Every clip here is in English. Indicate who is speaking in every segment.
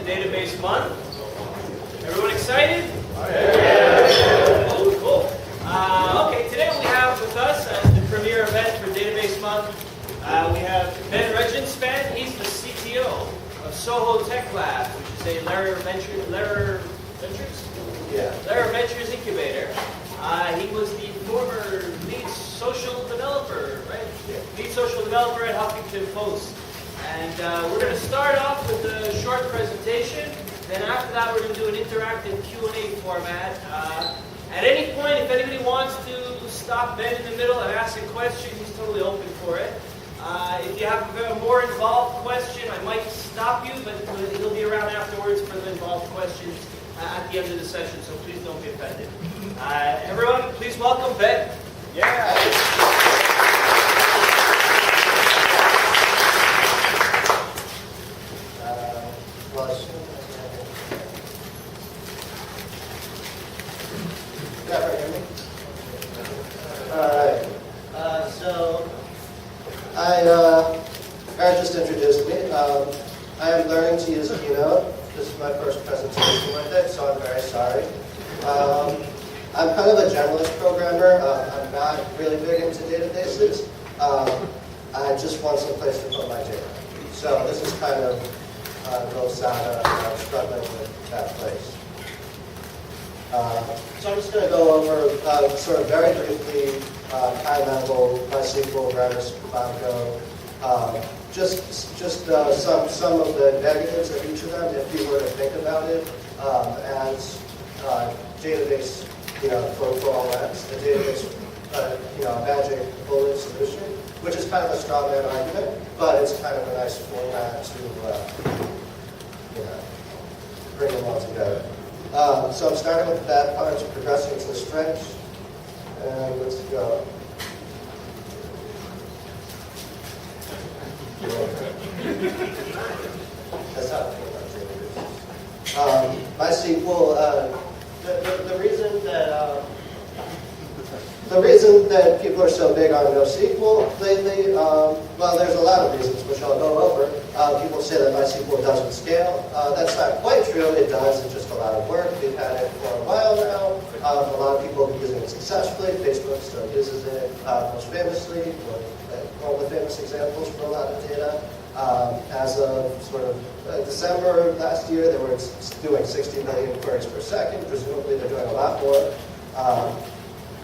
Speaker 1: Database Month. Everyone excited? Yeah. Cool. Okay, today we have with us as the premier event for Database Month, we have Ben Regenspan. He's the CTO of Soho Tech Labs, which is a Lerer Ventures Incubator. He was the former lead social developer, right? Yeah. Lead social developer at HuffingtonPost. And we're going to start off with a short presentation. Then after that, we're going to do an interactive Q&A format. At any point, if anybody wants to stop Ben in the middle and ask a question, he's totally open for it. If you have a more involved question, I might stop you, but he'll be around afterwards for the involved questions at the end of the session, so please don't be offended. Everyone, please welcome Ben. Yeah.
Speaker 2: Aaron just introduced me. I am learning to use Keynote. This is my first presentation with it, so I'm very sorry. I'm kind of a generalist programmer. I'm not really big into databases. I just want some place to put my data. So this is kind of real sad. I'm struggling with that place. So I'm just going to go over sort of very briefly high level MySQL, Redis, Mongo. Just some of the negatives of each of them, if you were to think about it as database, for all that, a database, magic bullet solution, which is kind of a straw man argument, but it's kind of a nice format to bring them all together. So I'm starting with the bad parts, progressing to the strengths, and let's go. That's how I feel about databases. MySQL, the reason that people are so big on NoSQL lately, well, there's a lot of reasons, which I'll go over. People say that MySQL doesn't scale. That's not quite true. It does. It's just a lot of work. We've had it for a while now. A lot of people have been using it successfully. Facebook still uses it most famously. One of the famous examples for a lot of data. As of sort of December last year, they were doing 60 million queries per second. Presumably, they're doing a lot more.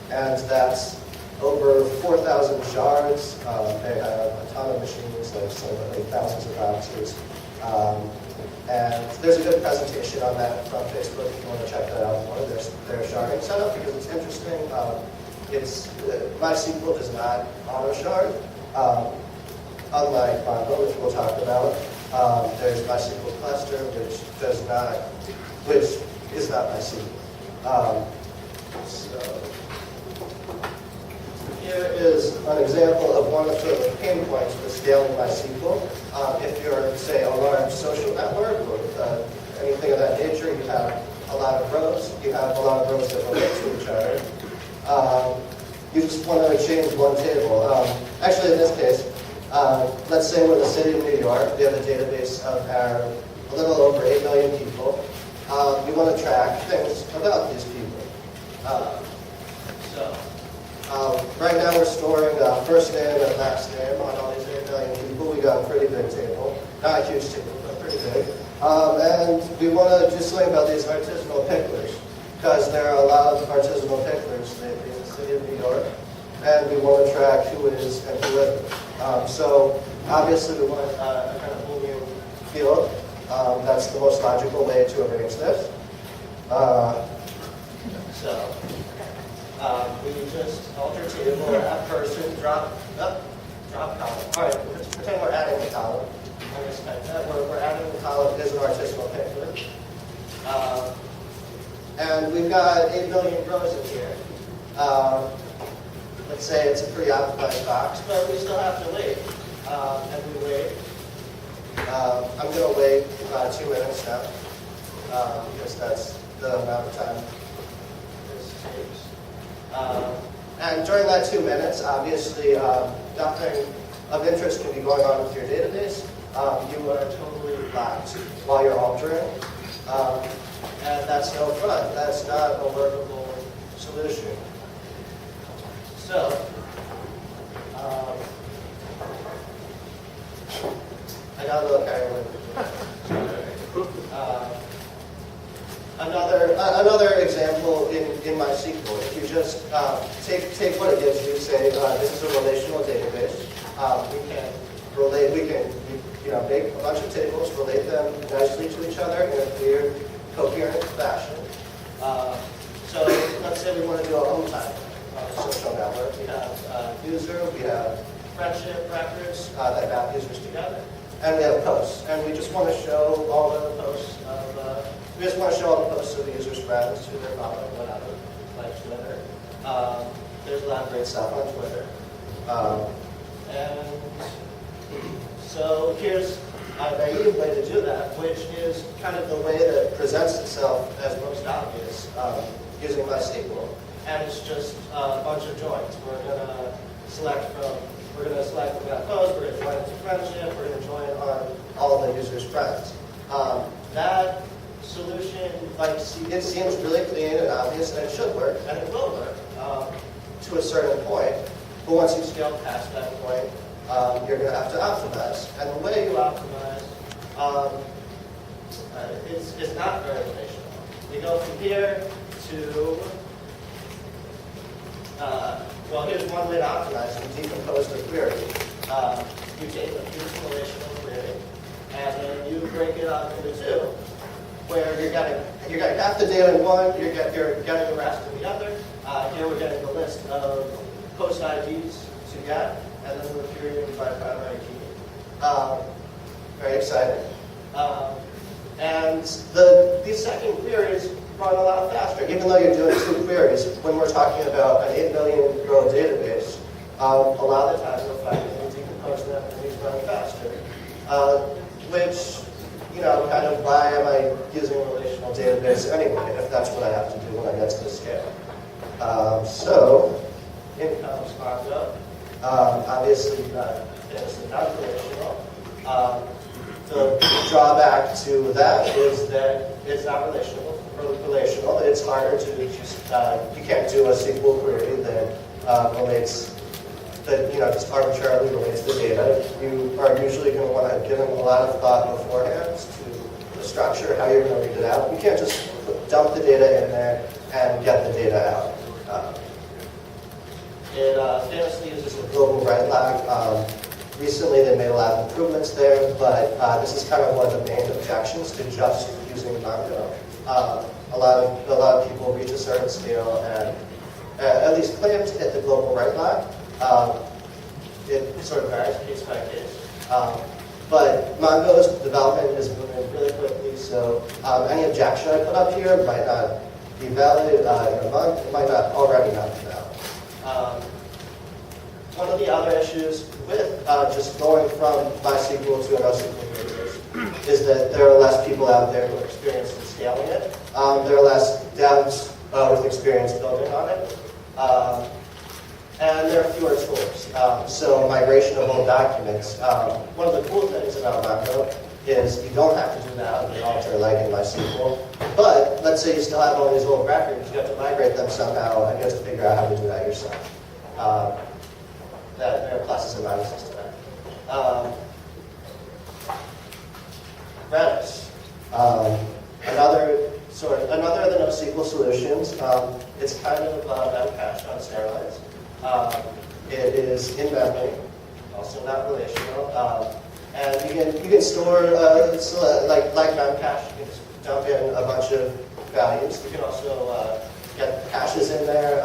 Speaker 2: And that's over 4,000 shards. They have a ton of machines, like thousands of boxes. And there's a good presentation on that from Facebook if you want to check that out more. Their sharding setup, because it's interesting. MySQL does not auto-shard. Unlike Mongo, which we'll talk about, there's MySQL cluster, which is not MySQL. So here is an example of one of the pain points with scaling MySQL. If you're, say, a large social network or anything of that nature, you have a lot of rows. You have a lot of rows that relate to each other. You just want to change one table. Actually, in this case, let's say we're the city of New York. We have a database of a little over 8 million people. You want to track things about these people. Right now we're storing first name and last name on all these 8 million people. We got a pretty big table. Not a huge table, but pretty big. And we want to do something about these artisanal picklers, because there are a lot of artisanal picklers lately in the city of New York, and we want to track who is and who isn't. So obviously we want a kind of Boolean field. That's the most logical way to arrange this. We just alter table, add person, drop column. All right, let's pretend we're adding a column. We're adding the column is an artisanal pickler. And we've got 8 million rows in here. Let's say it's a pretty optimized box, but we still have to wait. And we wait. I'm going to wait 2 minutes now, because that's the amount of time this takes. And during that 2 minutes, obviously, nothing of interest can be going on with your database, you are totally locked while you're altering. And that's no fun. That's not a workable solution. So, I got a little carried away. Another example in MySQL, if you just take what it gives you, say this is a relational database. We can make a bunch of tables, relate them nicely to each other in a clear, coherent fashion. So let's say we want to do a home time on a social network. We have user, we have friendship records that map users together, and we have posts. And we just want to show all the posts of the user's friends, who they're following, whatever, like Twitter. There's a lot of great stuff on Twitter. And so here's a naive way to do that, which is kind of the way that presents itself as most obvious using MySQL. And it's just a bunch of joins. We're going to select from that post, we're going to join it to friendship, we're going to join on all of the user's friends. That solution, it seems really clean and obvious, and it should work, and it will work to a certain point. But once you scale past that point, you're going to have to optimize. And the way you optimize is not very relational. We go from here to, well, here's one way to optimize. You decompose the query. You take a beautiful relational query, and then you break it up into two, where you're getting half the data in one, you're getting the rest in the other. Here we're getting the list of post IDs to get, and then we're querying by primary key. Very exciting. And these second queries run a lot faster, even though you're doing two queries. When we're talking about an 8 million row database, a lot of the time you'll find that you decompose them and these run faster. Which, kind of why am I using a relational database anyway, if that's what I have to do when I get to the scale. So, in comes Mongo. Obviously, famously not relational. The drawback to that is that it's not relational. It's harder to just, you can't do a SQL query that relates, just arbitrarily relates the data. You are usually going to want to give them a lot of thought beforehand to the structure, how you're going to read it out. You can't just dump the data in there and get the data out. It famously uses a global write lag. Recently, they made a lot of improvements there, but this is kind of one of the main objections to just using Mongo. A lot of people reach a certain scale and at least claim to hit the global write lag. It sort of varies case by case. But Mongo's development is moving really quickly, so any objection I put up here might not be valid in a month. It might not already not be valid. One of the other issues with just going from MySQL to a NoSQL database is that there are less people out there who are experienced in scaling it. There are less devs with experience building on it. And there are fewer tools. So migration of old documents. One of the cool things about Mongo is you don't have to do that with an alter like in MySQL. But let's say you still have all these old records, you have to migrate them somehow, and you have to figure out how to do that yourself. There are pluses and minuses to that. Redis. Another of the NoSQL solutions. It's kind of memcached on steroids. It is in memory, also not relational. And you can store, like memcache, you can just dump in a bunch of values. You can also get caches in there,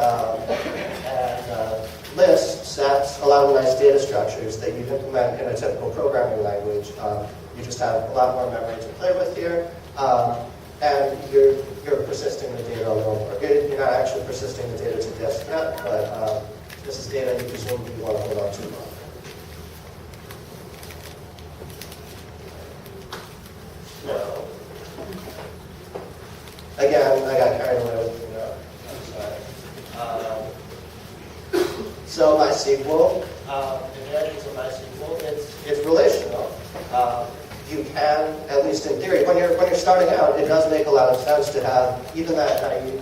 Speaker 2: and lists, sets, a lot of nice data structures that you implement in a typical programming language. You just have a lot more memory to play with here, and you're persisting the data a little more. You're not actually persisting the data to disk yet, but this is data you presume you want to hold on to long. No. Again, I got carried away with I'm sorry. So MySQL, advantages of MySQL. MySQL. It's relational. You can, at least in theory, when you're starting out, it does make a lot of sense to have even that naive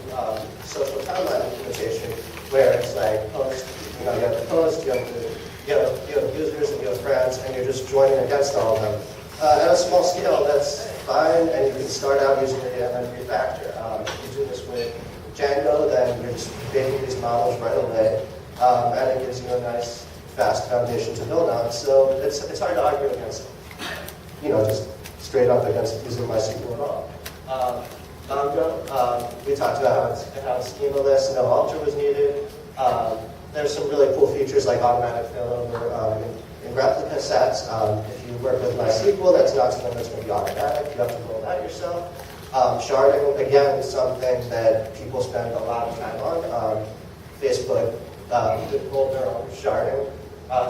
Speaker 2: social timeline implementation where it's like post, you have the post, you have users and you have friends, and you're just joining against all of them. At a small scale, that's fine, and you can start out using it and then refactor. If you do this with Django, then you're just creating these models right away, and it gives you a nice, fast foundation to build on. So it's hard to argue against, just straight up against using MySQL at all. Mongo, we talked about how it's schemaless, no alter was needed. There's some really cool features like automatic failover in replica sets. If you work with MySQL, that's not something that's going to be automatic. You have to build that yourself. Sharding, again, is something that people spend a lot of time on. Facebook did build their own sharding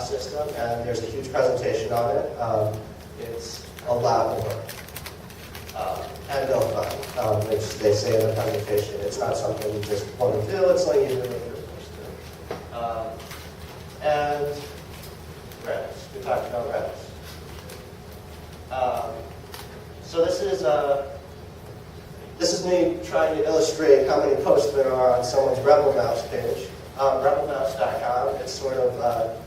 Speaker 2: system, and there's a huge presentation on it. It's a lot of work. And no fun, which they say in the presentation. It's not something you just want to do, it's something you do what you're supposed to do. And Redis. We talked about Redis. So this is me trying to illustrate how many posts there are on someone's RebelMouse page. RebelMouse.com. It's sort of a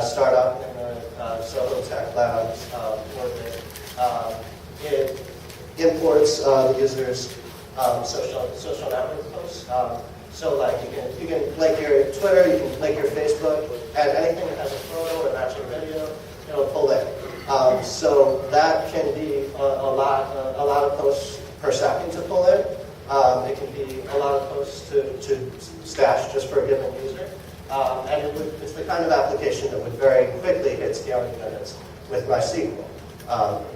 Speaker 2: startup in the Soho Tech Labs orbit. It imports the user's social network posts. So like you can link your Twitter, you can link your Facebook, and anything that has a photo or matching video, it'll pull in. So that can be a lot of posts per second to pull in. It can be a lot of posts to stash just for a given user. And it's the kind of application that would very quickly hit scaling minutes with MySQL.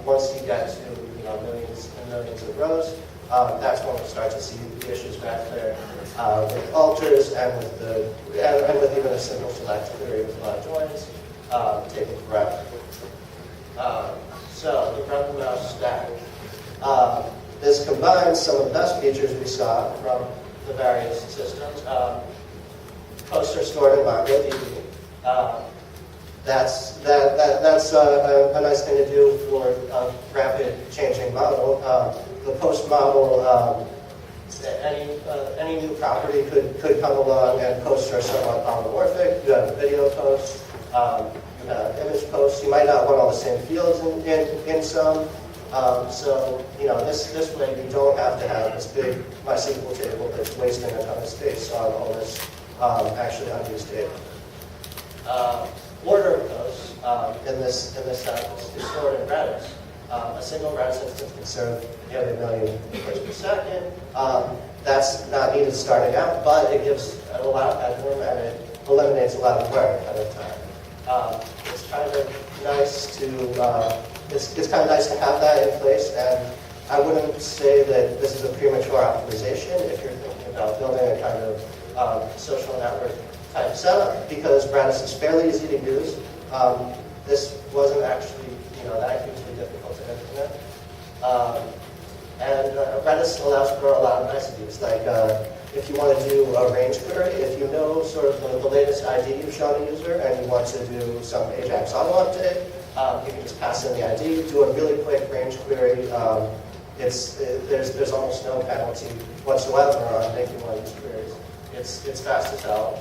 Speaker 2: Once you get to millions and millions of rows, that's when we start to see the issues back there with alters and with even a single select query with a lot of joins taking forever. So the RebelMouse stack. This combines some of the best features we saw from the various systems. Posts are stored in MongoDB. That's a nice thing to do for a rapid changing model. The post model, any new property could come along, and posts are somewhat polymorphic. You have video posts, you have image posts. You might not want all the same fields in some. So this way you don't have to have this big MySQL table that's wasting a ton of space on all this actually unused data. Order of posts in this sense is stored in Redis. A single Redis instance can serve nearly 1 million queries per second. That's not needed starting out, but it gives a lot of headroom and it eliminates a lot of work ahead of time. It's kind of nice to have that in place, and I wouldn't say that this is a premature optimization if you're thinking about building a kind of social network type setup, because Redis is fairly easy to use. This wasn't actually that hugely difficult to implement. And Redis allows for a lot of niceties, like if you want to do a range query, if you know sort of the latest ID you've shown a user and you want to do some Ajax auto update, you can just pass in the ID, do a really quick range query. There's almost no penalty whatsoever on making one of these queries. It's fast as hell.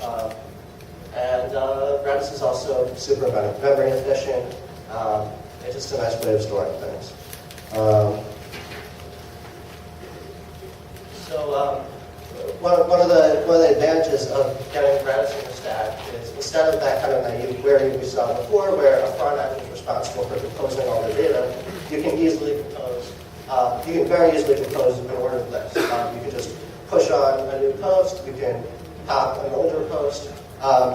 Speaker 2: And Redis is also super memory efficient. It's just a nice way of storing things. One of the advantages of getting Redis in the stack is instead of that kind of naive query we saw before, where a front end is responsible for composing all the data, you can very easily compose an ordered list. You can just push on a new post, you can pop an older post,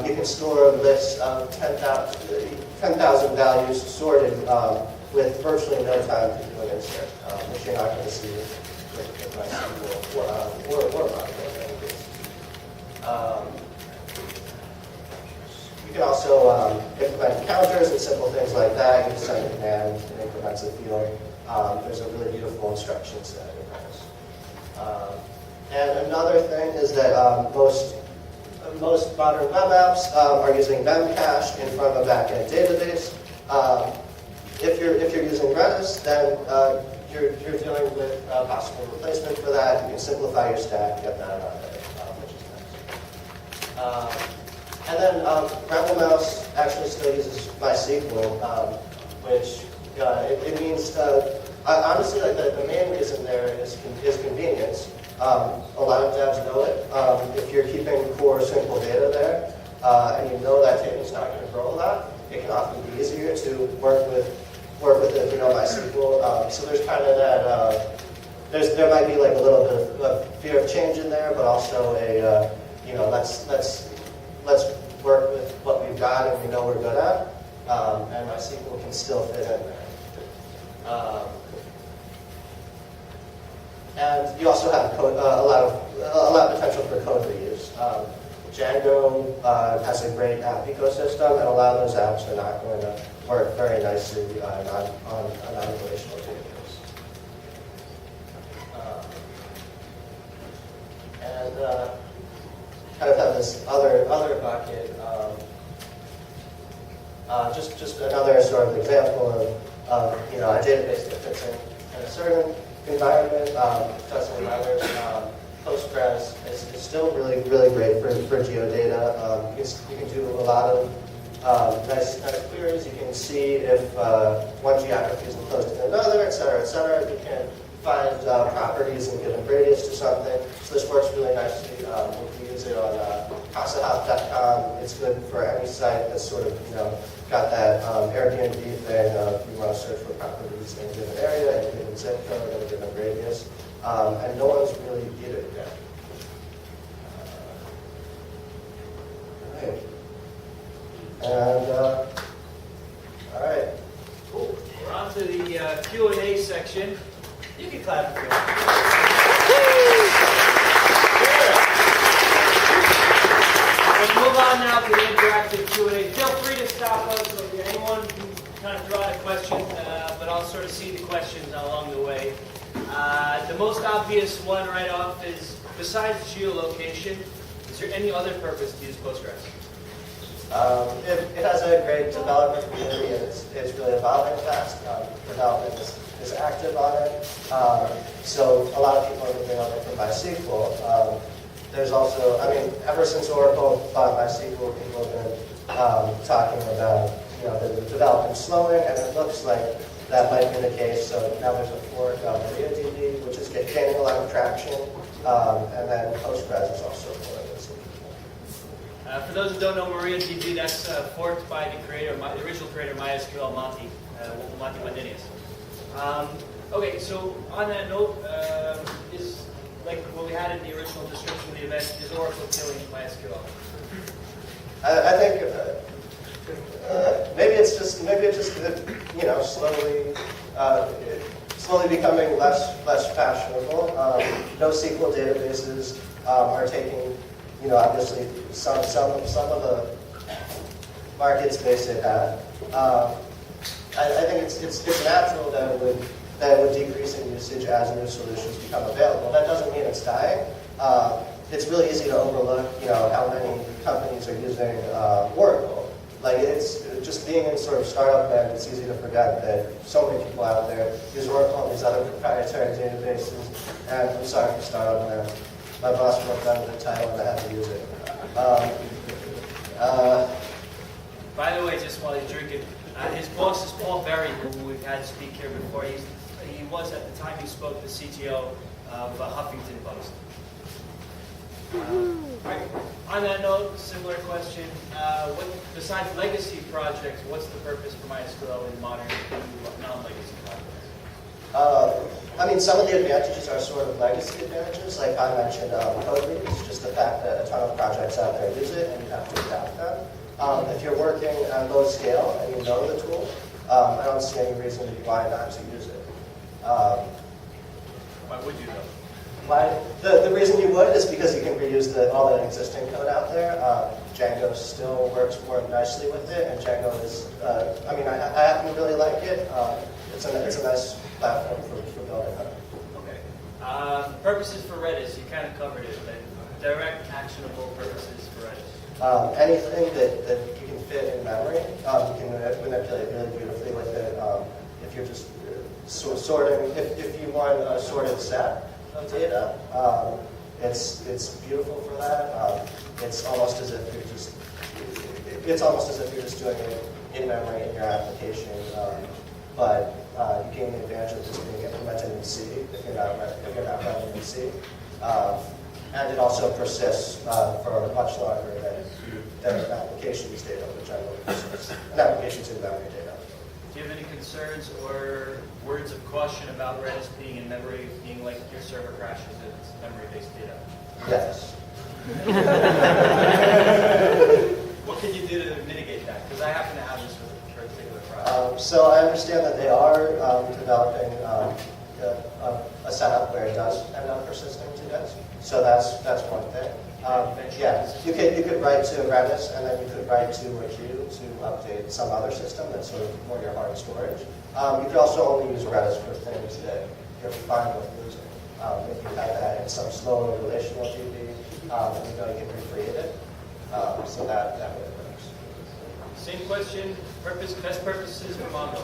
Speaker 2: you can store a list of 10,000 values sorted with virtually no time to do an insert, which you're not going to see with MySQL or Mongo in any case. You can also implement counters and simple things like that. You can send a command and increments a field. There's a really beautiful instruction set in Redis. And another thing is that most modern web apps are using Memcache in front of a backend database. If you're using Redis, then you're dealing with possible replacement for that. You can simplify your stack, get that out of it, which is nice. And then RebelMouse actually still uses MySQL, which it means, honestly, like the main reason there is convenience. A lot of devs know it. If you're keeping core simple data there, and you know that table's not going to grow a lot, it can often be easier to work with it, MySQL. So there's kind of that. There might be like a little bit of fear of change in there, but also a let's work with what we've got and we know we're good at, and MySQL can still fit in there. And you also have code, a lot of potential for code reuse. Django has a great app ecosystem, and a lot of those apps are not going to work very nicely on a non-relational database. And kind of have this other bucket. Just another sort of example of a database that fits in a certain environment, doesn't in others. Postgres is still really great for geodata. You can do a lot of nice queries. You can see if one geography is enclosed in another, et cetera, et cetera. You can find properties and give them radius to something. So this works really nicely. We use it on CasaHop.com. It's good for any site that's sort of got that Airbnb thing. You want to search for properties in a given area and a given zip code and a given radius. And no one's really beat it yet. Right. And, all right.
Speaker 1: Cool. We're on to the Q&A section. You can clap if you want. We'll move on now to the interactive Q&A. Feel free to stop us, so if anyone can kind of throw out a question, but I'll sort of see the questions along the way. The most obvious one right off is, besides geolocation, is there any other purpose to use Postgres?
Speaker 2: It has a great development community, and it's really evolving fast. Development is active on it. So a lot of people are moving on it from MySQL. There's also, ever since Oracle bought MySQL, people have been talking about the development slowing, and it looks like that might be the case. So now there's a fork of MariaDB, which is gaining a lot of traction, and then Postgres is also pulling this.
Speaker 1: For those who don't know MariaDB, that's forked by the original creator MySQL, Monty Mandinius. Okay, so on that note, is like what we had in the original description of the event, is Oracle killing MySQL?
Speaker 2: I think maybe it's just slowly becoming less fashionable. NoSQL databases are taking obviously some of the market space they had. I think it's natural that it would decrease in usage as new solutions become available. That doesn't mean it's dying. It's really easy to overlook, how many companies are using Oracle. Like, it's just being in sort of startup land, it's easy to forget that so many people out there use Oracle and these other proprietary databases. And I'm sorry for startup land. My boss wrote down the title and I had to use it.
Speaker 1: By the way, just while he's drinking, his boss is Paul Berry, who we've had speak here before. He was, at the time he spoke, the CTO of HuffingtonPost. Right. On that note, similar question. Besides legacy projects, what's the purpose for MySQL in modern non-legacy projects?
Speaker 2: Some of the advantages are sort of legacy advantages, like I mentioned, code reuse, just the fact that a ton of projects out there use it and you have to adapt them. If you're working at low scale and you know the tool, I don't see any reason why not to use it.
Speaker 1: Why would you though?
Speaker 2: The reason you would is because you can reuse all the existing code out there. Django still works more nicely with it, and Django is, I happen to really like it. It's a nice platform for building on.
Speaker 1: Okay. Purposes for Redis, you kind of covered it, but direct actionable purposes for Redis.
Speaker 2: Anything that you can fit in memory. You can manipulate really beautifully with it. If you're just sorting, if you want a sorted set of data, it's beautiful for that. It's almost as if you're just doing it in memory in your application. But you gain the advantage of this being implemented in C if you're not running in C. And it also persists for much longer than an application's data, which I will persists. An application's in-memory data.
Speaker 1: Do you have any concerns or words of caution about Redis being in memory, being like your server crashes and it's memory-based data?
Speaker 2: Yes.
Speaker 1: What can you do to mitigate that? Because I happen to have this with a particular product.
Speaker 2: So I understand that they are developing a setup where it does end up persisting to disk. So that's one thing. Yeah, you could write to Redis, and then you could write to a queue to update some other system that's sort of more your hard storage. You could also only use Redis for things that you're fine with losing. If you have that in some slower relational DB, you can recreate it. So that way it works.
Speaker 1: Same question. Best purposes for Mongo.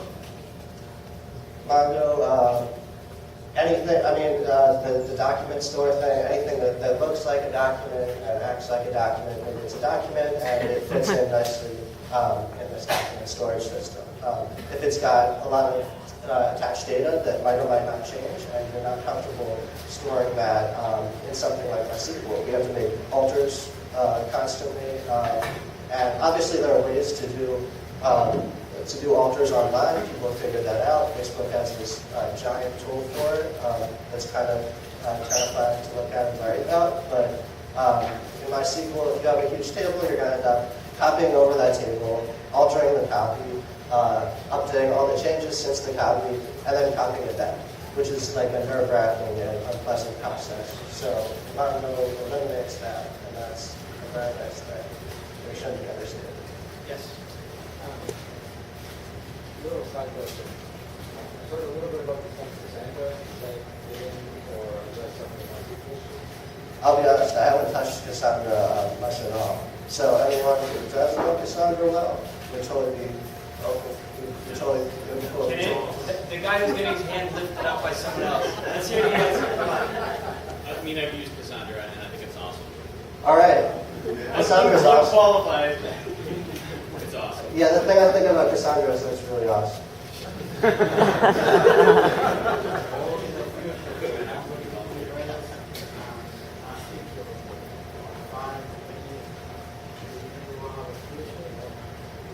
Speaker 2: Mongo. Anything, the document store thing, anything that looks like a document and acts like a document, maybe it's a document and it fits in nicely in this document storage system. If it's got a lot of attached data that might or might not change and you're not comfortable storing that in something like MySQL, we have to make alters constantly. And obviously there are ways to do alters online. People have figured that out. Facebook has this giant tool for it that's kind of terrifying to look at and write about. But in MySQL, if you have a huge table, you're going to end up copying over that table, altering the copy, updating all the changes since the copy, and then copying it back, which is like a nerve-wracking and unpleasant process. So Mongo eliminates that, and that's a very nice thing. We shouldn't be understated.
Speaker 1: Yes.
Speaker 3: Little side question. I heard a little bit about Cassandra. Is that in or is that something like
Speaker 2: I'll be honest, I haven't touched Cassandra much at all. So anyone who does know Cassandra well would totally be open.
Speaker 1: The guy who's getting his hand lifted up by someone else. Let's hear the answer. Come on.
Speaker 4: I mean, I've used Cassandra, and I think it's awesome.
Speaker 2: All right. Cassandra's awesome.
Speaker 1: Qualified.
Speaker 4: It's awesome.
Speaker 2: Yeah, the thing I think about Cassandra is that it's really awesome.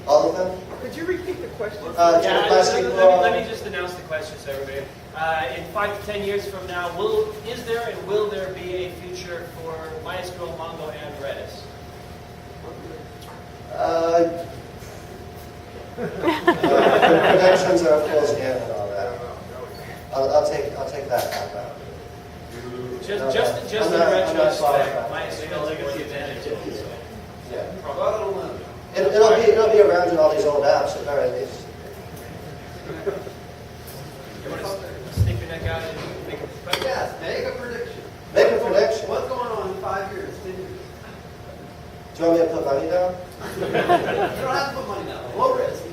Speaker 2: All of them?
Speaker 3: Could you repeat the question?
Speaker 1: Let me just announce the question so everybody. In 5 to 10 years from now, is there and will there be a future for MySQL, Mongo, and Redis?
Speaker 2: Predictions are a fool's game and all that. I'll take that back out.
Speaker 1: Just in retrospect, MySQL is the advantage.
Speaker 2: Yeah. It'll be around in all these old apps at very least.
Speaker 1: You want to stick your neck out and make a prediction?
Speaker 5: Yes, make a prediction.
Speaker 2: Make a prediction.
Speaker 5: What's going on in 5 years, 10 years?
Speaker 2: Do you want me to put money down?
Speaker 5: You don't have to put money down. Low risk.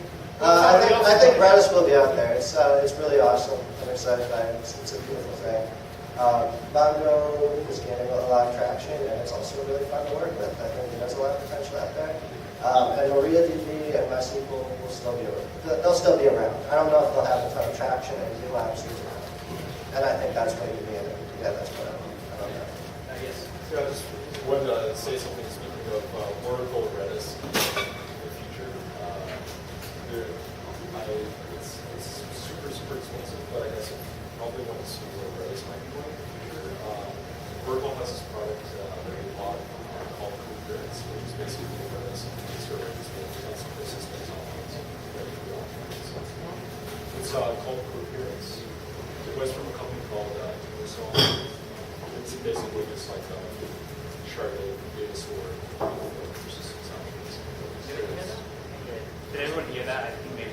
Speaker 2: I think Redis will be out there. It's really awesome. I'm excited by it. It's a beautiful thing. Mongo is gaining a lot of traction, and it's also really fun to work with. I think there's a lot of potential out there. And MariaDB and MySQL will still be around. They'll still be around. I don't know if they'll have a ton of traction in new apps using them. And I think that's what you mean. Yeah, that's what I don't know.
Speaker 1: Yes.
Speaker 6: Yeah, I just wanted to say something speaking of Oracle Redis in the future. It's super expensive, but I guess I probably want to see where Redis might be going in the future. Oracle has this product that they bought called Coherence, which is basically Redis server just has some systems on it. It's called Coherence. It was from a company called Soho. It's basically just like a sharded data store for persistence options.
Speaker 1: Did everyone hear that? I think maybe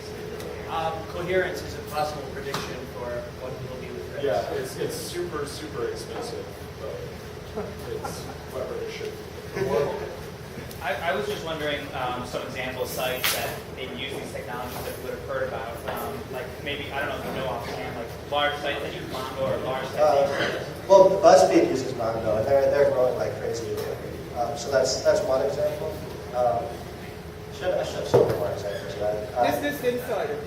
Speaker 1: coherence is a possible prediction for what will be with Redis.
Speaker 6: Yeah, it's super expensive, but it's whatever it should be.
Speaker 7: I was just wondering some example sites that maybe use these technologies that you would have heard about. Like maybe, I don't know if you know offhand, like large sites that use Mongo or large sites that use Redis.
Speaker 2: Well, BuzzFeed uses Mongo, and they're growing like crazy. So that's one example. I should have some more examples of that.
Speaker 8: Business Insider.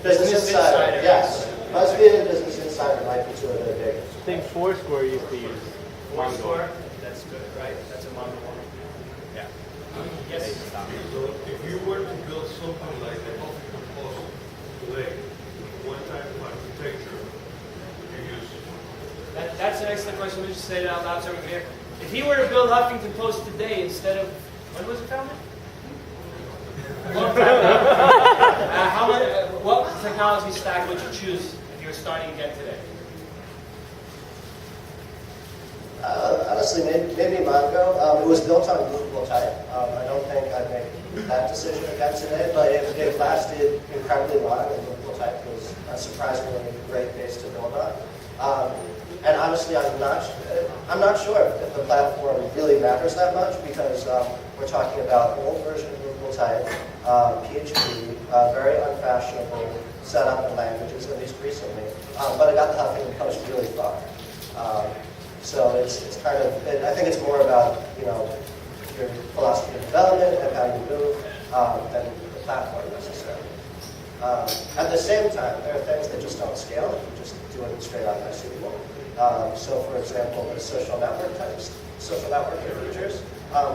Speaker 2: Business Insider, yes. BuzzFeed and Business Insider might be two of the biggest.
Speaker 9: I think Foursquare used to use
Speaker 1: Foursquare, that's good, right? That's a Mongo one.
Speaker 7: Yeah.
Speaker 1: Yes.
Speaker 10: So if you were to build something like the HuffingtonPost today, what type of architecture would you use?
Speaker 1: That's an excellent question. Let me just say it out loud so we can hear. If he were to build HuffingtonPost today instead of, when was it founded? A long time ago. What technology stack would you choose if you were starting again today?
Speaker 2: Honestly, maybe Mongo. It was built on movable type. I don't think I'd make that decision again today, but it lasted incredibly long, and movable type was a surprisingly great base to build on. And honestly, I'm not sure if the platform really matters that much because we're talking about old version of movable type, PHP, very unfashionable setup and languages, at least recently. But it got the HuffingtonPost really far. So it's kind of, I think it's more about, your philosophy of development and how you move than the platform necessarily. At the same time, there are things that just don't scale if you just do it straight out MySQL. So for example, the social network features.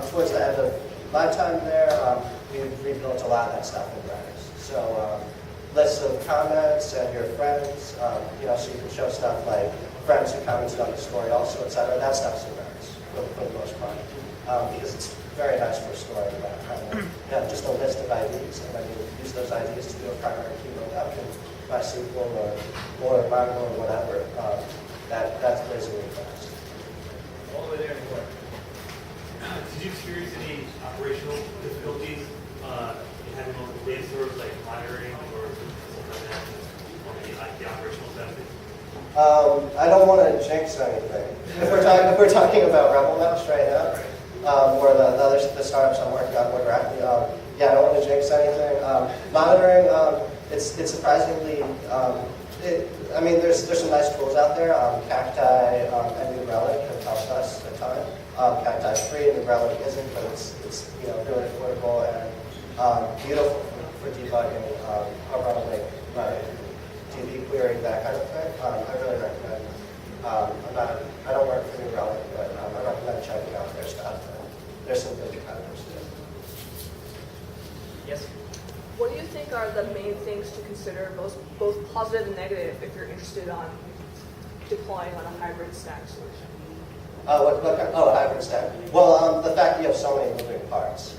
Speaker 2: Towards the end of my time there, we rebuilt a lot of that stuff in Redis. So lists of comments and your friends, so you can show stuff like friends who commented on the story also, etc. That stuff's in Redis for the most part. Because it's very nice for storing that kind of, just a list of IDs, and then you use those IDs to do a primary key lookup in MySQL or Mongo or whatever. That's basically fast.
Speaker 1: All the way there in the corner.
Speaker 11: Did you experience any operational difficulties in having multiple data stores, like monitoring or something like that, on the operational side of things?
Speaker 2: I don't want to jinx anything. If we're talking about RebelMouse right now, or the startups I'm working on more directly, I don't want to jinx anything. Monitoring, it's surprisingly, there's some nice tools out there. Cacti and New Relic have helped us a ton. Cacti is free and New Relic isn't, but it's really affordable and beautiful for debugging a runaway DB query, that kind of thing. I really recommend. I don't work for New Relic, but I recommend checking out their stuff. There's some good competitors too.
Speaker 1: Yes.
Speaker 8: What do you think are the main things to consider, both positive and negative, if you're interested on deploying on a hybrid stack solution?
Speaker 2: Hybrid stack. Well, the fact that you have so many moving parts.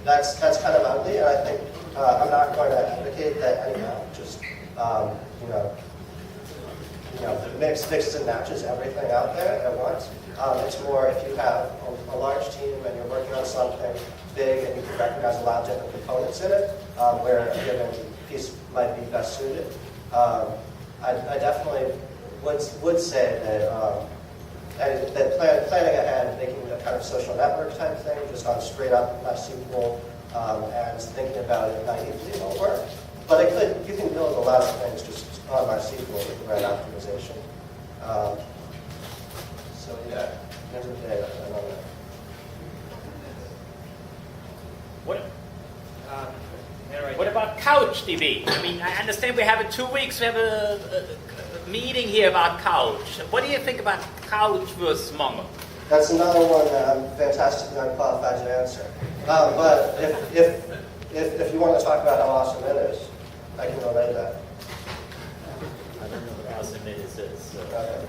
Speaker 2: That's kind of ugly, and I think I'm not going to advocate that anyhow. Just mixes and matches everything out there at once. It's more if you have a large team and you're working on something big and you can recognize a lot of different components in it, where a given piece might be best suited. I definitely would say that planning ahead, making a kind of social network type thing, just on straight up MySQL, and thinking about it naively won't work. But you can build a lot of things just on MySQL with the right optimization. So yeah, there's a day I know that.
Speaker 7: What about CouchDB? I understand we have in 2 weeks, we have a meeting here about Couch. What do you think about Couch versus Mongo?
Speaker 2: That's another one that I'm fantastically unqualified to answer. But if you want to talk about how awesome it is, I can relay that.
Speaker 7: I don't know what awesome it is.
Speaker 2: Okay.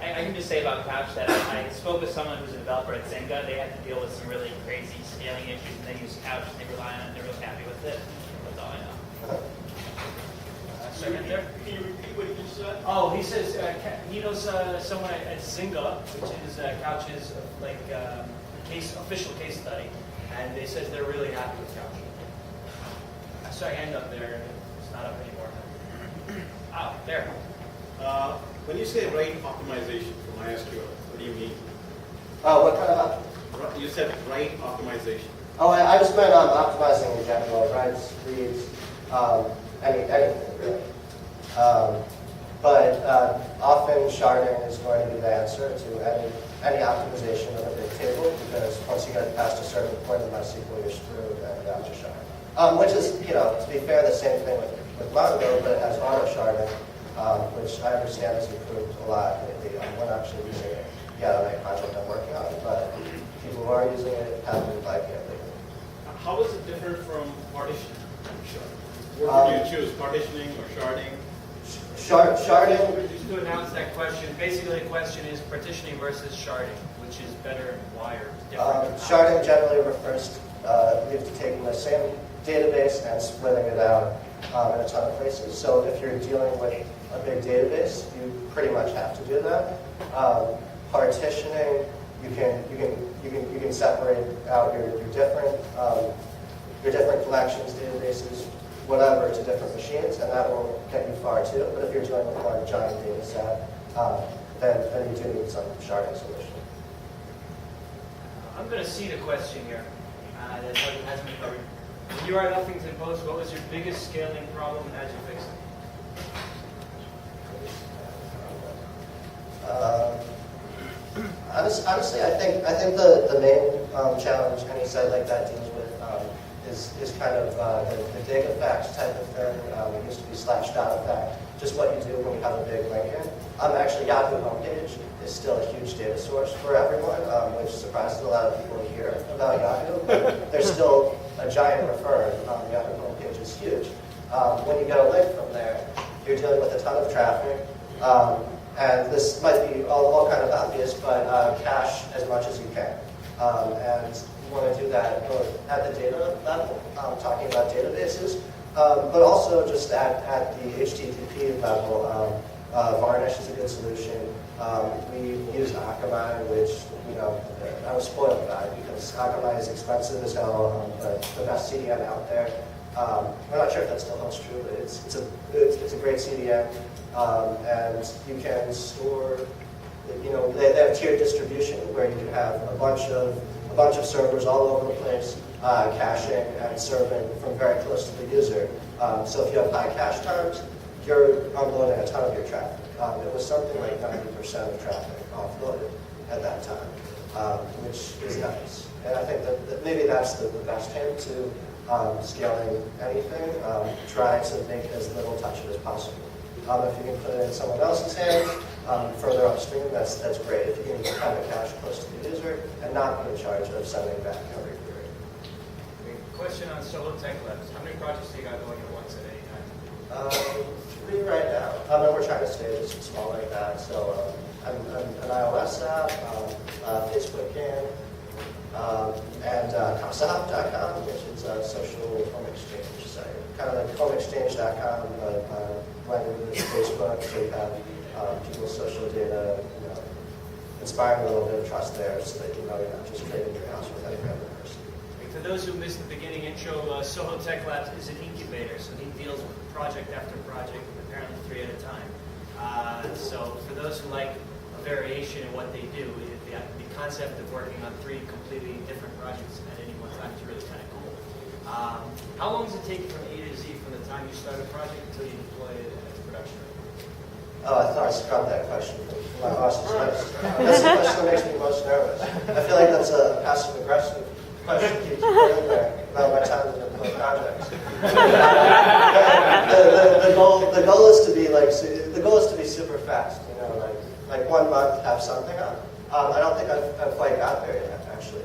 Speaker 7: I can just say about Couch that I spoke with someone who's a developer at Zynga. They had to deal with some really crazy scaling issues, and they use Couch, and they rely on it, and they're really happy with it. That's all I know.
Speaker 1: Can you repeat what you just said? Oh, he says he knows someone at Zynga, which is Couch's official case study, and they says they're really happy with Couch. I saw a hand up there, and it's not up anymore. Oh, there.
Speaker 10: When you say rate optimization for MySQL, what do you mean?
Speaker 2: What kind of
Speaker 4: You said write optimization.
Speaker 2: Oh, I just meant optimizing in general, writes, reads, anything really. But often sharding is going to be the answer to any optimization of a big table, because once you get past a certain point in MySQL, you're screwed and down to shard. Which is, to be fair, the same thing with Mongo, but it has auto sharding, which I understand has improved a lot lately. We're not actually using it yet on a project I'm working on, but people who are using it have been liking it lately.
Speaker 4: How is it different from partitioning? What would you choose, partitioning or sharding?
Speaker 2: Sharding.
Speaker 1: Just to announce that question, basically the question is partitioning versus sharding, which is better and why or different?
Speaker 2: Sharding generally refers to taking the same database and splitting it out in a ton of places. So if you're dealing with a big database, you pretty much have to do that. Partitioning, you can separate out your different collections, databases, whatever, to different machines, and that will get you far too. But if you're dealing with one giant data set, then you do need some sharding solution.
Speaker 1: I'm going to seed a question here that hasn't been covered. When you were at HuffingtonPost, what was your biggest scaling problem and how did you fix it?
Speaker 2: Honestly, I think the main challenge any site like that deals with is kind of the dig effect type of thing. It used to be /dot effect, just what you do when you have a big link in. Actually, Yahoo homepage is still a huge data source for everyone, which surprises a lot of people to hear about Yahoo. But there's still a giant referrer. Yahoo homepage is huge. When you get a link from there, you're dealing with a ton of traffic. And this might be all kind of obvious, but cache as much as you can. And you want to do that both at the data level, talking about databases, but also just at the HTTP level. Varnish is a good solution. We use Akamai, which, I was spoiled by it because Akamai is expensive as hell, but the best CDN out there. I'm not sure if that still holds true, but it's a great CDN. And you can store, they have tiered distribution where you can have a bunch of servers all over the place, caching and serving from very close to the user. So if you have high cache times, you're unloading a ton of your traffic. It was something like 90% of traffic offloaded at that time, which is nice. And I think that maybe that's the best hint to scaling anything. Try to make as little touch it as possible. If you can put it in someone else's hands, further upstream, that's great. If you can have a cache close to the user and not be in charge of sending back every query.
Speaker 1: Question on Soho Tech Labs. How many projects do you got going at once at any time?
Speaker 2: 3 right now. And we're trying to stay just small like that. So an iOS app, Facebook game, and CasaHop.com, which is a social home exchange site. Kind of like homeexchange.com, but blended with Facebook, so you have people's social data, inspiring a little bit of trust there so that you're not just trading your house with any random person.
Speaker 1: For those who missed the beginning intro, Soho Tech Labs is an incubator, so he deals with project after project, apparently 3 at a time. So for those who like a variation in what they do, the concept of working on 3 completely different projects at any one time is really kind of cool. How long does it take from A to Z from the time you start a project until you deploy it into production?
Speaker 2: Oh, I thought I scrubbed that question from my boss's lips. That's the question that makes me most nervous. I feel like that's a passive-aggressive question to keep putting there about my time to deploy projects. The goal is to be super fast. Like 1 month, have something up. I don't think I've quite got there yet, actually.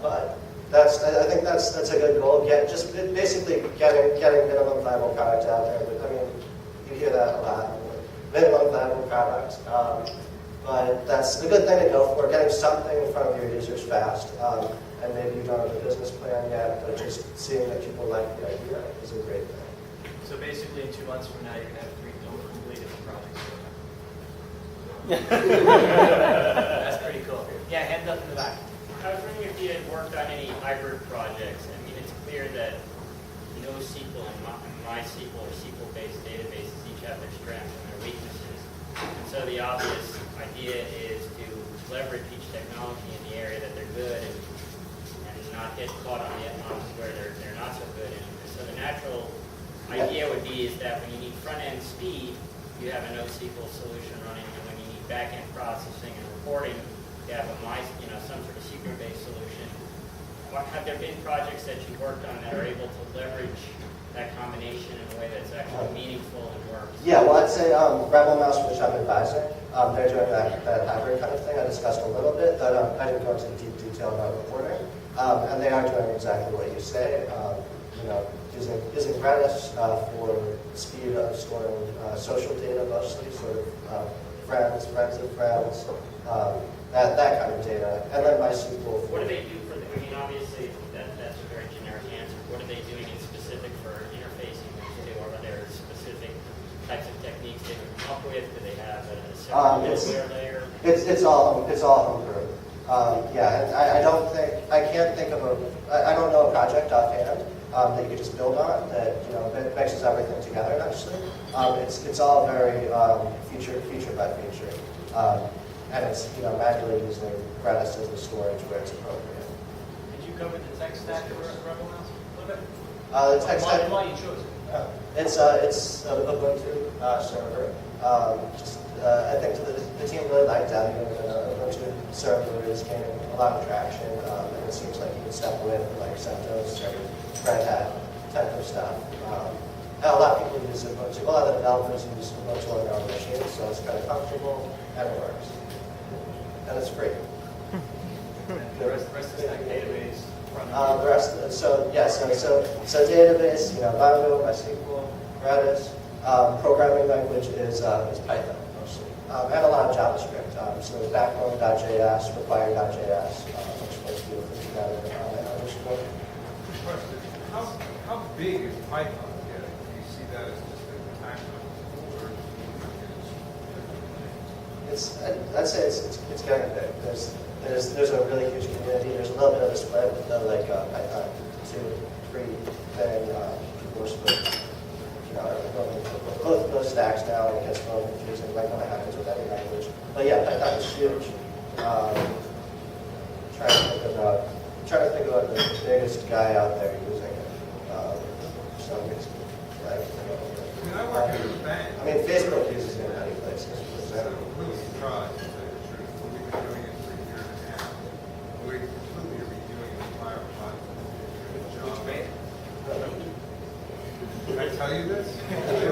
Speaker 2: But I think that's a good goal. Just basically getting minimum viable product out there. I mean, you hear that a lot. Minimum viable product. But that's a good thing to go for. Getting something in front of your users fast. And maybe you don't have a business plan yet, but just seeing that people like the idea is a great thing.
Speaker 1: So basically, in 2 months from now, you're going to have 3 completed projects. That's pretty cool. Yeah, hand up in the back.
Speaker 12: I was wondering if you had worked on any hybrid projects. I mean, it's clear that NoSQL and MySQL or SQL-based databases each have their strengths and their weaknesses. And so the obvious idea is to leverage each technology in the area that they're good and not get caught on where they're not so good. And so the natural idea would be is that when you need front-end speed, you have a NoSQL solution running, and when you need back-end processing and reporting, you have some sort of SQL-based solution. Have there been projects that you've worked on that are able to leverage that combination in a way that's actually meaningful and works?
Speaker 2: Yeah, well, I'd say RebelMouse, which I'm advising, they're doing that hybrid kind of thing. I discussed a little bit, but I didn't go into deep detail about reporting. And they are doing exactly what you say. Using Redis for speed of storing social data mostly, sort of friends of friends, that kind of data, and then MySQL.
Speaker 12: What do they do for obviously that's a very generic answer. What are they doing in specific for interfacing those two, or are there specific types of techniques they would come up with? Do they have a separate middleware layer?
Speaker 2: It's all homebrew. I can't think of I don't know a project offhand that you could just build on that mixes everything together nicely. It's all very feature by feature, and it's manually using Redis as the storage where it's appropriate.
Speaker 1: Did you cover the tech stack for RebelMouse a little bit?
Speaker 2: The tech stack.
Speaker 1: Why you chose it?
Speaker 2: It's a Ubuntu server. I think the team really liked having an Ubuntu server is gaining a lot of traction, and it seems like you can step away from like CentOS or Red Hat type of stuff. And a lot of people use Ubuntu. A lot of the developers use Ubuntu on their own machines, so it's kind of comfortable and it works. And it's free.
Speaker 1: The rest is like database.
Speaker 2: The rest, so database, Mongo, MySQL, Redis. Programming language is Python mostly, and a lot of JavaScript. So backbone.js, require.js, which works beautifully together in underscore.
Speaker 10: Question: How big is Python getting? Do you see that as just a tactical, or
Speaker 2: I'd say it's getting big. There's a really huge community. There's a little bit of a split with the Python 2, 3 thing. People are split. Both those stacks now, and it gets really confusing, like what happens with any language. But yeah, Python is huge. Trying to think about the biggest guy out there using it.
Speaker 10: I work at a bank.
Speaker 2: I mean, Facebook uses it in many places.
Speaker 10: I'm a little surprised, to tell you the truth. We've been doing it for a year and a half. We're completely redoing the entire platform. Which bank? Did I tell you this?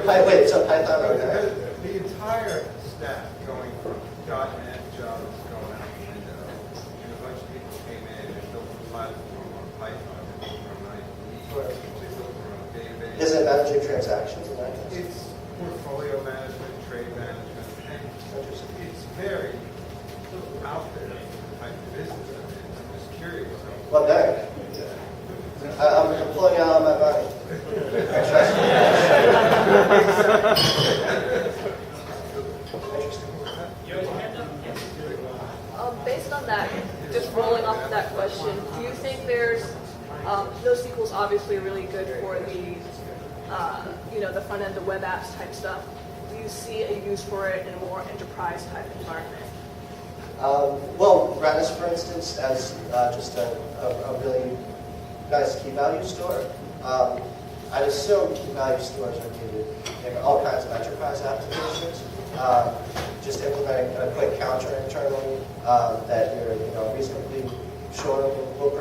Speaker 2: Wait, so Python or
Speaker 10: the entire stack going from .NET, Java is going out the window. And a bunch of people came in and built a platform on Python. They built their own IDE. They built their own database.
Speaker 2: Is it managing transactions in that case?
Speaker 10: It's portfolio management, trade management, and it's very out there type of business. I'm just curious.
Speaker 2: What bank? I'm pulling out all my money.
Speaker 8: Based on that, just rolling off of that question, do you think there's NoSQL is obviously really good for the front end, the web apps type stuff. Do you see a use for it in a more enterprise type environment?
Speaker 2: Well, Redis, for instance, as just a really nice key value store. I'd assume key value stores are needed in all kinds of enterprise applications. Just implementing a quick counter internally that you're reasonably sure will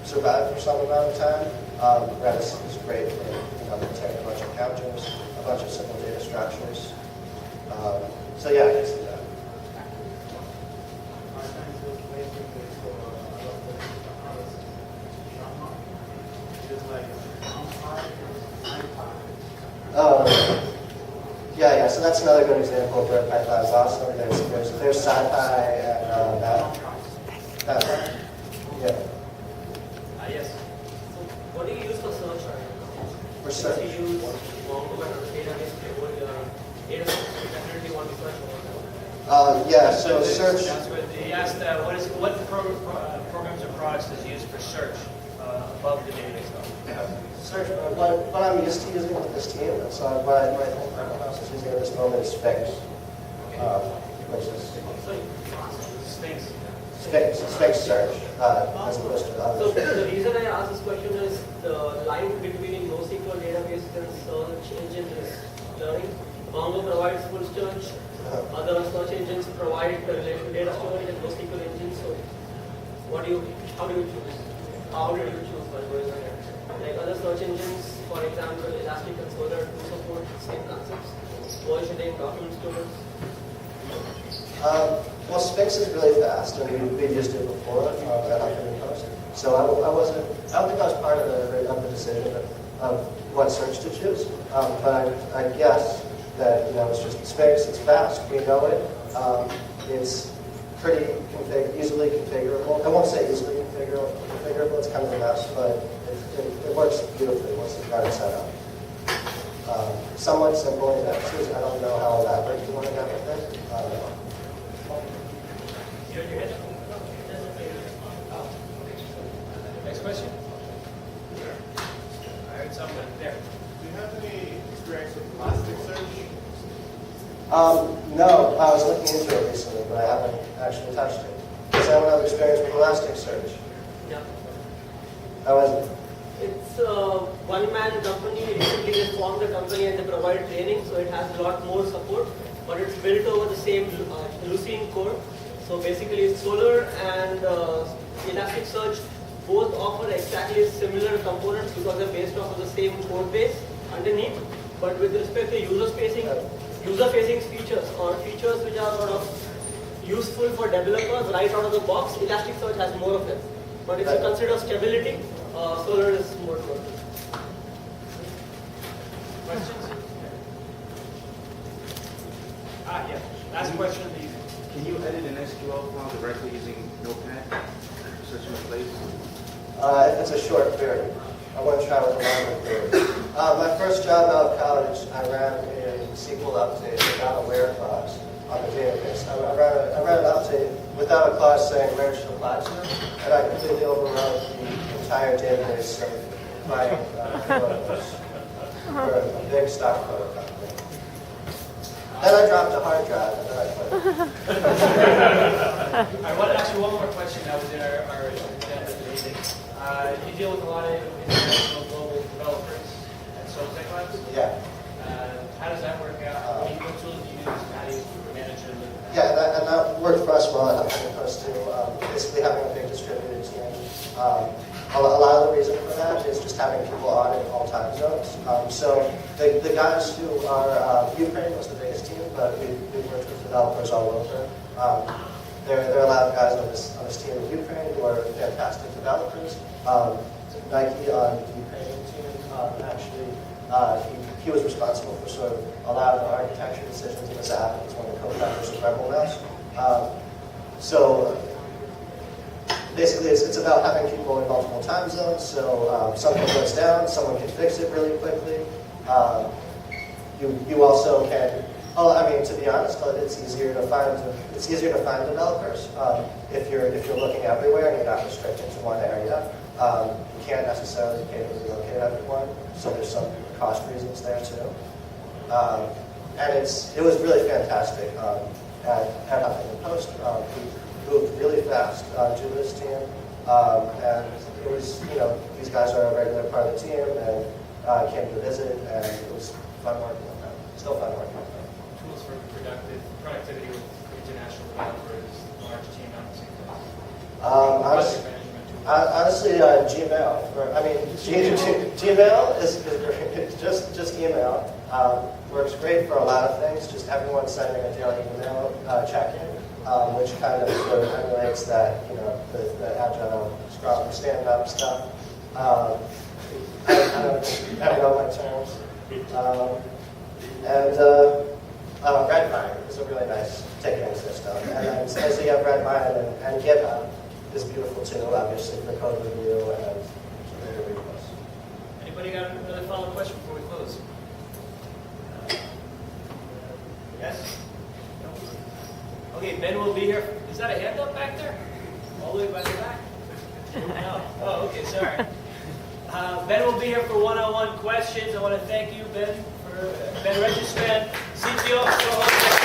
Speaker 2: survive for some amount of time. Redis is great for maintaining a bunch of counters, a bunch of simple data structures. So yeah, I can see that. Yeah. So that's another good example of where Python is awesome. There's SciPy and that. Yeah.
Speaker 1: Yes. What do you use for search?
Speaker 2: For search.
Speaker 1: Do you use Mongo or database? Database definitely want to search.
Speaker 2: Yeah. So search.
Speaker 1: He asked what programs or products is used for search above the database level.
Speaker 2: Search. What I'm used to using with this team, so what I think RebelMouse is using at this moment is Sphinx, which is
Speaker 1: Sphinx.
Speaker 2: Sphinx search as opposed to
Speaker 13: So
Speaker 2: others.
Speaker 13: the reason I asked this question is the line between NoSQL database and search engine is blurring. Mongo provides full search. Other search engines provide the relational data storage and NoSQL engines. So how do you choose? How did you choose while going ahead? Like other search engines, for example, Elastic and Solar do support same concepts. Versioning, document storage.
Speaker 2: Well, Sphinx is really fast, and we've used it before at HuffingtonPost. So I don't think I was part of the decision of what search to choose. But I guess that it's just Sphinx. It's fast. We know it. It's pretty easily configurable. I won't say easily configurable. It's kind of a mess, but it works beautifully once it's got it set up. Somewhat simple in X's. I don't know how elaborate you want to get with it.
Speaker 1: Next question. I heard someone there.
Speaker 10: Do you have any experience with Elasticsearch?
Speaker 2: No, I was looking into it recently, but I haven't actually touched it. Does anyone have experience with Elasticsearch?
Speaker 13: Yeah.
Speaker 2: How is it?
Speaker 13: It's a one-man company. Recently they formed a company and they provide training, so it has a lot more support. But it's built over the same Lucene core. So basically, it's Solar and Elasticsearch both offer exactly similar components because they're based off of the same code base underneath. But with respect to user-facing features or features which are sort of useful for developers right out of the box, Elasticsearch has more of them. But if you consider stability, Solar is more good.
Speaker 1: Questions? Yeah. Last question.
Speaker 14: Can you edit an SQL file directly using Notepad? Such a place?
Speaker 2: If it's a short query. I want to try with a longer query. My first job out of college, I ran a SQL update without a where clause on the database. I ran an update without a clause saying where it should apply to, and I completely overwrote the entire database of my photos for a big stock photo company. Then I dropped a hard drive, and then I put it.
Speaker 1: I want to ask you one more question that was in our agenda today. You deal with a lot of international global developers at Soho Tech Labs?
Speaker 2: Yeah.
Speaker 1: How does that work out? What tools do you use? How do you manage them?
Speaker 2: Yeah, and that worked for us well at HuffingtonPost too. Basically having a big distributed team. A lot of the reason for that is just having people on in all time zones. So the guys who are Ukraine was the biggest team, but we've worked with developers all over. There are a lot of guys on this team in Ukraine who are fantastic developers. Nike on the Ukrainian team actually he was responsible for sort of a lot of the architecture decisions in this app. He's one of the co-founders of RebelMouse. So basically, it's about having people in multiple time zones. So something goes down, someone can fix it really quickly. You also can. Well, I mean, to be honest, it's easier to find developers if you're looking everywhere and you're not restricted to one area. You can't necessarily capably locate everyone, so there's some cost reasons there too. And it was really fantastic at HuffingtonPost. We moved really fast to this team, and it was these guys are a regular part of the team and came to visit, and it was fun working with them. Still fun working with them.
Speaker 1: Tools for productivity with international developers, large team on the same
Speaker 2: Honestly, Gmail. Gmail is just email. Works great for a lot of things. Just everyone sending a daily email check-in, which kind of sort of emulates that, the agile Scrum stand-up stuff. I don't know my terms. Redmine is a really nice ticketing system. And so you have Redmine and GitHub is beautiful too, obviously, for code review and repos.
Speaker 1: Anybody got another follow-up question before we close? Yes? No? Okay, Ben will be here. Is that a hand up back there? All the way by the back? No. Oh, okay, sorry. Ben will be here for one-on-one questions. I want to thank you, Ben, for Ben Regenspan, CTO of Soho.